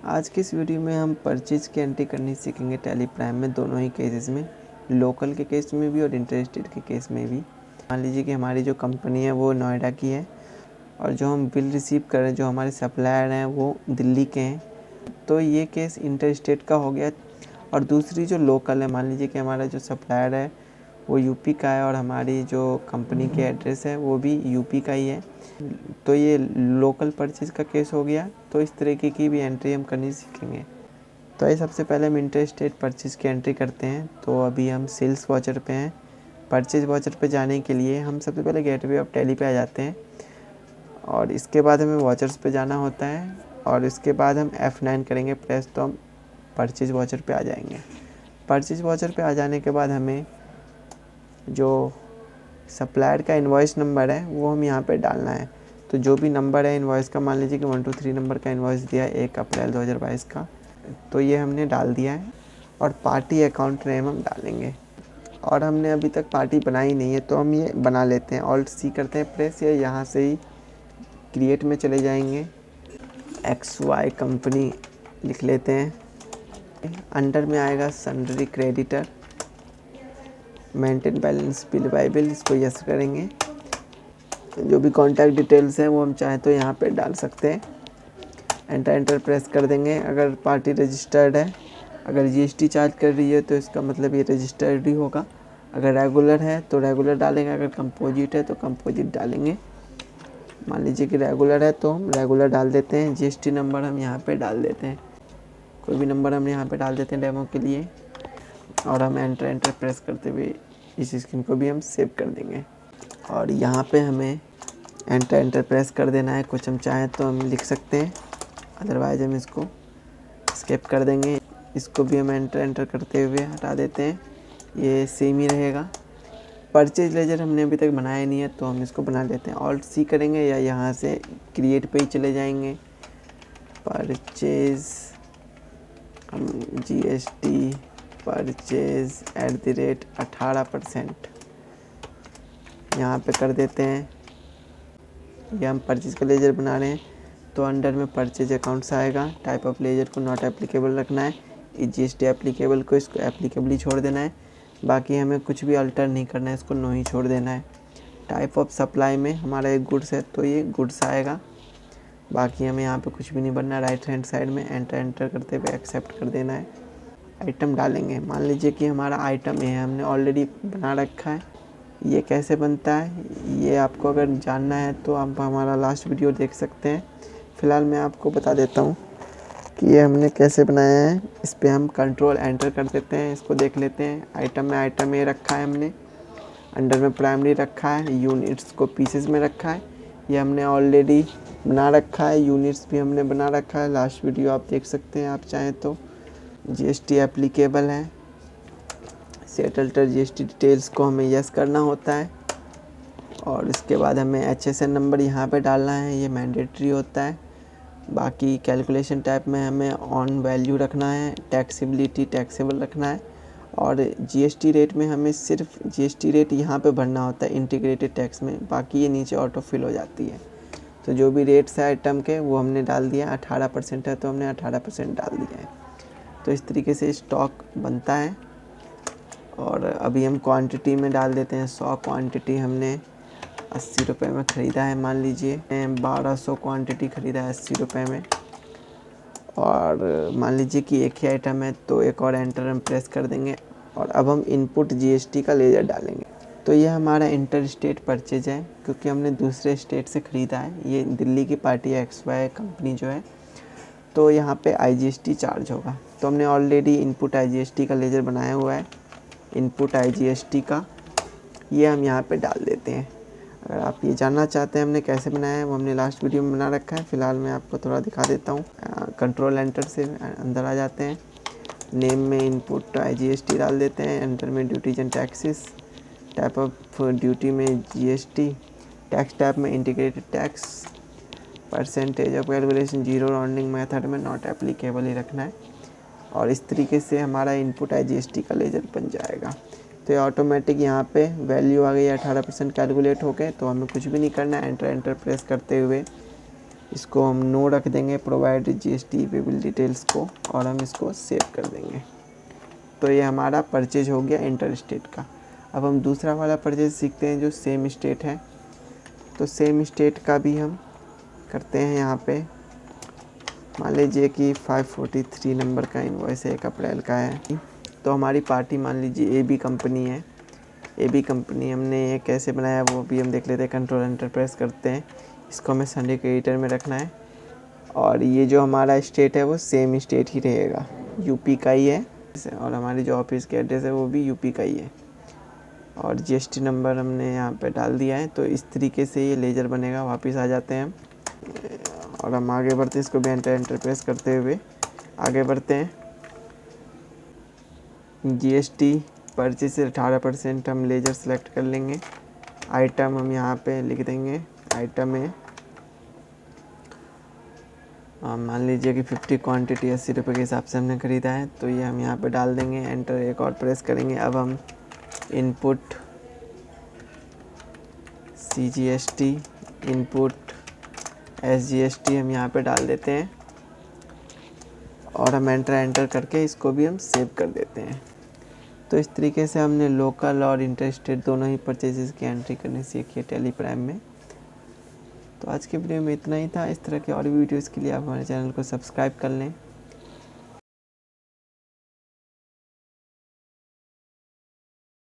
आज की इस वीडियो में हम परचेज की एंट्री करनी सीखेंगे टैली प्राइम में, दोनों ही केसेस में, लोकल के केस में भी और इंटर स्टेट के केस में भी। मान लीजिए कि हमारी जो कंपनी है वो नोएडा की है और जो हम बिल रिसीव कर रहे हैं, जो हमारे सप्लायर हैं वो दिल्ली के हैं, तो ये केस इंटर स्टेट का हो गया। और दूसरी जो लोकल है, मान लीजिए कि हमारा जो सप्लायर है वो यूपी का है और हमारी जो कंपनी की एड्रेस है वो भी यूपी का ही है, तो ये लोकल परचेज का केस हो गया। तो इस तरीके की भी एंट्री हम करनी सीखेंगे। तो ये सबसे पहले हम इंटर स्टेट परचेज की एंट्री करते हैं। तो अभी हम सेल्स वाउचर पे हैं। परचेज वाउचर पे जाने के लिए हम सबसे पहले गेटवे ऑफ टैली पे आ जाते हैं और इसके बाद हमें वाउचर्स पे जाना होता है और इसके बाद हम F9 करेंगे प्रेस, तो हम परचेज वाउचर पे आ जाएंगे। परचेज वाउचर पे आ जाने के बाद हमें जो सप्लायर का इनवॉइस नंबर है वो हम यहाँ पे डालना है। तो जो भी नंबर है इनवॉइस का, मान लीजिए कि 123 नंबर का इनवॉइस दिया है 1 अप्रैल 2022 का, तो ये हमने डाल दिया है। और पार्टी अकाउंट नेम हम डालेंगे और हमने अभी तक पार्टी बनाई नहीं है तो हम ये बना लेते हैं। Alt+C करते हैं प्रेस, या यहाँ से ही क्रिएट में चले जाएंगे, XY कंपनी लिख लेते हैं। अंडर में आएगा sundry creditor, maintain balance bill bye bill, इसको यस करेंगे। जो भी कॉन्टैक्ट डिटेल्स हैं वो हम चाहें तो यहाँ पे डाल सकते हैं। एंटर प्रेस कर देंगे। अगर पार्टी रजिस्टर्ड है, अगर जीएसटी चार्ज कर रही है तो इसका मतलब ये रजिस्टर्ड ही होगा। अगर रेगुलर है तो रेगुलर डालेंगे, अगर कंपोजिट है तो कंपोजिट डालेंगे। मान लीजिए कि रेगुलर है तो हम रेगुलर डाल देते हैं। जीएसटी नंबर हम यहाँ पे डाल देते हैं, कोई भी नंबर हम यहाँ पे डाल देते हैं डेमो के लिए। और हम एंटर प्रेस करते हुए इस स्क्रीन को भी हम सेव कर देंगे। और यहाँ पे हमें एंटर प्रेस कर देना है। कुछ हम चाहें तो हम लिख सकते हैं, अदरवाइज़ हम इसको स्किप कर देंगे। इसको भी हम एंटर करते हुए हटा देते हैं, ये सेम ही रहेगा। परचेज लेजर हमने अभी तक बनाया नहीं है तो हम इसको बना लेते हैं। Alt+C करेंगे या यहाँ से क्रिएट पे ही चले जाएंगे। परचेज हम GST परचेज @18% यहाँ पे कर देते हैं। ये हम परचेज का लेजर बना रहे हैं तो अंडर में परचेज अकाउंट्स आएगा। टाइप ऑफ लेजर को नॉट एप्लीकेबल रखना है, GST एप्लीकेबल को इसको एप्लीकेबली छोड़ देना है। बाकी हमें कुछ भी अल्टर नहीं करना है, इसको नो ही छोड़ देना है। टाइप ऑफ सप्लाई में हमारा एक गुड्स है तो ये गुड्स आएगा। बाकी हमें यहाँ पे कुछ भी नहीं बनना है। राइट हैंड साइड में एंटर करते हुए एक्सेप्ट कर देना है। आइटम डालेंगे, मान लीजिए कि हमारा आइटम ये है, हमने ऑलरेडी बना रखा है। ये कैसे बनता है ये आपको अगर जानना है तो आप हमारा लास्ट वीडियो देख सकते हैं। फ़िलहाल मैं आपको बता देता हूँ कि ये हमने कैसे बनाया है। इस पर हम कंट्रोल एंटर कर देते हैं, इसको देख लेते हैं। आइटम में आइटम ये रखा है हमने, अंडर में प्राइमरी रखा है, यूनिट्स को पीसेस में रखा है। ये हमने ऑलरेडी बना रखा है, यूनिट्स भी हमने बना रखा है, लास्ट वीडियो आप देख सकते हैं आप चाहें तो। GST एप्लीकेबल है, सेट अल्टर GST डिटेल्स को हमें यस करना होता है। और इसके बाद हमें HSN नंबर यहाँ पे डालना है, ये मैंडेटरी होता है। बाकी कैलकुलेशन टाइप में हमें ऑन वैल्यू रखना है, टैक्सेबिलिटी टैक्सेबल रखना है। और GST रेट में हमें सिर्फ GST रेट यहाँ पे भरना होता है इंटीग्रेटेड टैक्स में, बाकी ये नीचे ऑटो फिल हो जाती है। तो जो भी रेट्स है आइटम के वो हमने डाल दिया। 18% है तो हमने 18% डाल दिया है। तो इस तरीके से स्टॉक बनता है। और अभी हम क्वांटिटी में डाल देते हैं। 100 क्वांटिटी हमने 80 रुपये में ख़रीदा है, मान लीजिए 1200 क्वांटिटी ख़रीदा है 80 रुपये में। और मान लीजिए कि एक ही आइटम है तो एक और एंटर हम प्रेस कर देंगे। और अब हम इनपुट GST का लेजर डालेंगे। तो ये हमारा इंटर स्टेट परचेज है क्योंकि हमने दूसरे स्टेट से ख़रीदा है। ये दिल्ली की पार्टी XY कंपनी जो है, तो यहाँ पे IGST चार्ज होगा। तो हमने ऑलरेडी इनपुट IGST का लेजर बनाया हुआ है। इनपुट IGST का ये हम यहाँ पे डाल देते हैं। अगर आप ये जानना चाहते हैं हमने कैसे बनाया है वो हमने लास्ट वीडियो में बना रखा है। फ़िलहाल मैं आपको थोड़ा दिखा देता हूँ। कंट्रोल एंटर से अंदर आ जाते हैं। नेम में इनपुट IGST डाल देते हैं, एंटर में duties and taxes, type of duty में GST, टैक्स टाइप में integrated tax, percentage of calculation 0, rounding method में नॉट एप्लीकेबल ही रखना है। और इस तरीके से हमारा इनपुट IGST का लेजर बन जाएगा। तो ये ऑटोमेटिक यहाँ पे वैल्यू आ गई 18% कैलकुलेट हो गए। तो हमें कुछ भी नहीं करना है, एंटर प्रेस करते हुए इसको हम नो रख देंगे, प्रोवाइड जीएसटी पेबल डिटेल्स को, और हम इसको सेव कर देंगे। तो ये हमारा परचेज हो गया इंटर स्टेट का। अब हम दूसरा वाला परचेज सीखते हैं जो सेम स्टेट है। तो सेम स्टेट का भी हम करते हैं। यहाँ पे मान लीजिए कि 543 नंबर का इनवॉइस है, 1 अप्रैल का है। तो हमारी पार्टी मान लीजिए AB कंपनी है। AB कंपनी हमने ये कैसे बनाया वो भी हम देख लेते हैं। कंट्रोल एंटर प्रेस करते हैं, इसको हमें संडे क्रेडिटर में रखना है। और ये जो हमारा स्टेट है वो सेम स्टेट ही रहेगा, यूपी का ही है, और हमारी जो ऑफिस की एड्रेस है वो भी यूपी का ही है। और जीएसटी नंबर हमने यहाँ पे डाल दिया है। तो इस तरीके से ये लेजर बनेगा। वापस आ जाते हैं हम और हम आगे बढ़ते हैं, इसको भी एंटर प्रेस करते हुए आगे बढ़ते हैं। जीएसटी परचेज से 18% हम लेजर सेलेक्ट कर लेंगे। आइटम हम यहाँ पे लिख देंगे, आइटम है मान लीजिए कि 50 क्वांटिटी 80 रुपये के हिसाब से हमने ख़रीदा है। तो ये हम यहाँ पे डाल देंगे, एंटर एक और प्रेस करेंगे। अब हम इनपुट CGST, इनपुट SGST हम यहाँ पे डाल देते हैं और हम एंटर करके इसको भी हम सेव कर देते हैं। तो इस तरीके से हमने लोकल और इंटर स्टेट दोनों ही परचेजेस की एंट्री करनी सीखी है टैली प्राइम में। तो आज के वीडियो में इतना ही था। इस तरह के और वीडियोज़ के लिए आप हमारे चैनल को सब्सक्राइब कर लें।